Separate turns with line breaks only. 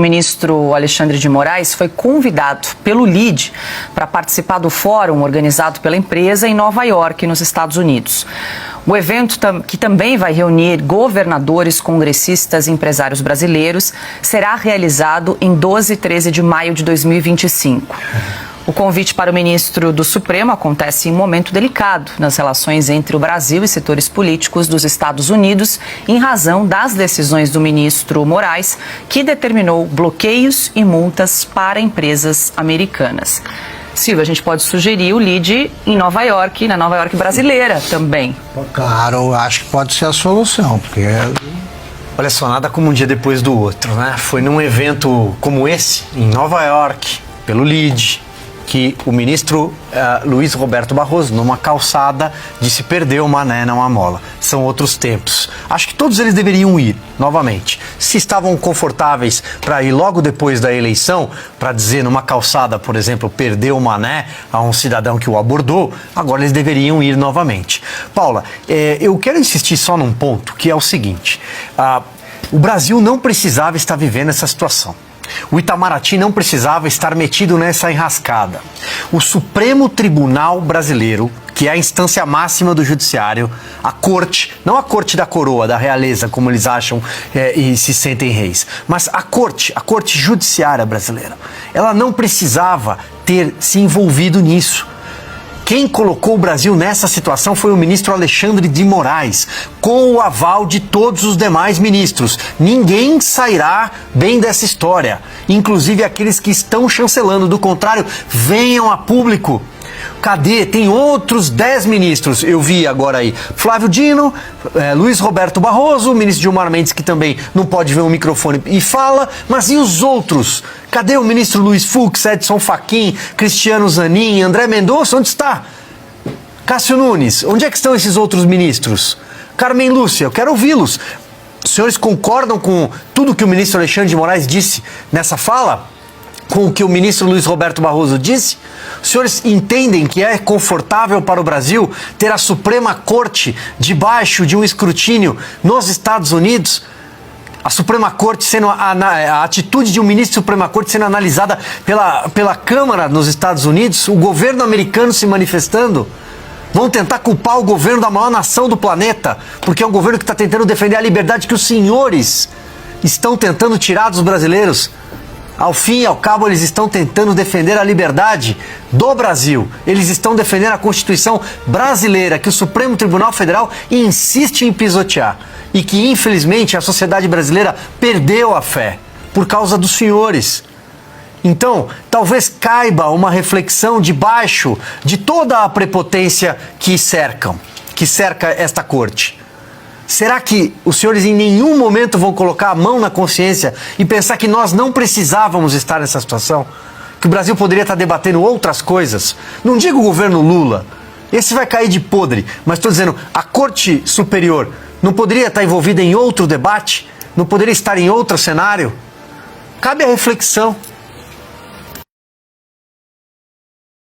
O ministro Alexandre de Moraes foi convidado pelo LIDE para participar do fórum organizado pela empresa em Nova York, nos Estados Unidos. O evento, que também vai reunir governadores, congressistas e empresários brasileiros, será realizado em 12 e 13 de maio de 2025. O convite para o ministro do Supremo acontece em um momento delicado nas relações entre o Brasil e setores políticos dos Estados Unidos, em razão das decisões do ministro Moraes, que determinou bloqueios e multas para empresas americanas. Silvia, a gente pode sugerir o LIDE em Nova York, na Nova York brasileira também.
Claro, acho que pode ser a solução, porque...
Olha só, nada como um dia depois do outro, né? Foi num evento como esse, em Nova York, pelo LIDE, que o ministro Luiz Roberto Barroso, numa calçada, disse: perdeu o mané, não a mola. São outros tempos. Acho que todos eles deveriam ir, novamente. Se estavam confortáveis para ir logo depois da eleição, para dizer numa calçada, por exemplo, perdeu o mané a um cidadão que o abordou, agora eles deveriam ir novamente. Paula, eu quero insistir só num ponto, que é o seguinte: o Brasil não precisava estar vivendo essa situação. O Itamaraty não precisava estar metido nessa enrascada. O Supremo Tribunal Brasileiro, que é a instância máxima do judiciário, a corte, não a corte da coroa, da realeza, como eles acham e se sentem reis, mas a corte judiciária brasileira, ela não precisava ter se envolvido nisso. Quem colocou o Brasil nessa situação foi o ministro Alexandre de Moraes, com o aval de todos os demais ministros. Ninguém sairá bem dessa história, inclusive aqueles que estão chancelando. Do contrário, venham a público. Cadê? Tem outros 10 ministros, eu vi agora aí. Flávio Dino, Luiz Roberto Barroso, o ministro Gilmar Mendes, que também não pode ver o microfone e fala, mas e os outros? Cadê o ministro Luiz Fux, Edson Fachin, Cristiano Zanin, André Mendonça? Onde está? Cássio Nunes, onde é que estão esses outros ministros? Carmen Lúcia, eu quero ouvi-los. Os senhores concordam com tudo que o ministro Alexandre de Moraes disse nessa fala? Com o que o ministro Luiz Roberto Barroso disse? Os senhores entendem que é confortável para o Brasil ter a Suprema Corte debaixo de um escrutínio nos Estados Unidos? A Suprema Corte sendo a atitude de um ministro da Suprema Corte sendo analisada pela Câmara nos Estados Unidos? O governo americano se manifestando? Vão tentar culpar o governo da maior nação do planeta, porque é um governo que está tentando defender a liberdade que os senhores estão tentando tirar dos brasileiros. Ao fim e ao cabo, eles estão tentando defender a liberdade do Brasil. Eles estão defendendo a Constituição brasileira, que o Supremo Tribunal Federal insiste em pisotear. E que, infelizmente, a sociedade brasileira perdeu a fé por causa dos senhores. Então, talvez caiba uma reflexão debaixo de toda a prepotência que cerca esta corte. Será que os senhores em nenhum momento vão colocar a mão na consciência e pensar que nós não precisávamos estar nessa situação? Que o Brasil poderia estar debatendo outras coisas? Não digo o governo Lula, esse vai cair de podre, mas estou dizendo, a Corte Superior não poderia estar envolvida em outro debate? Não poderia estar em outro cenário? Cabe a reflexão.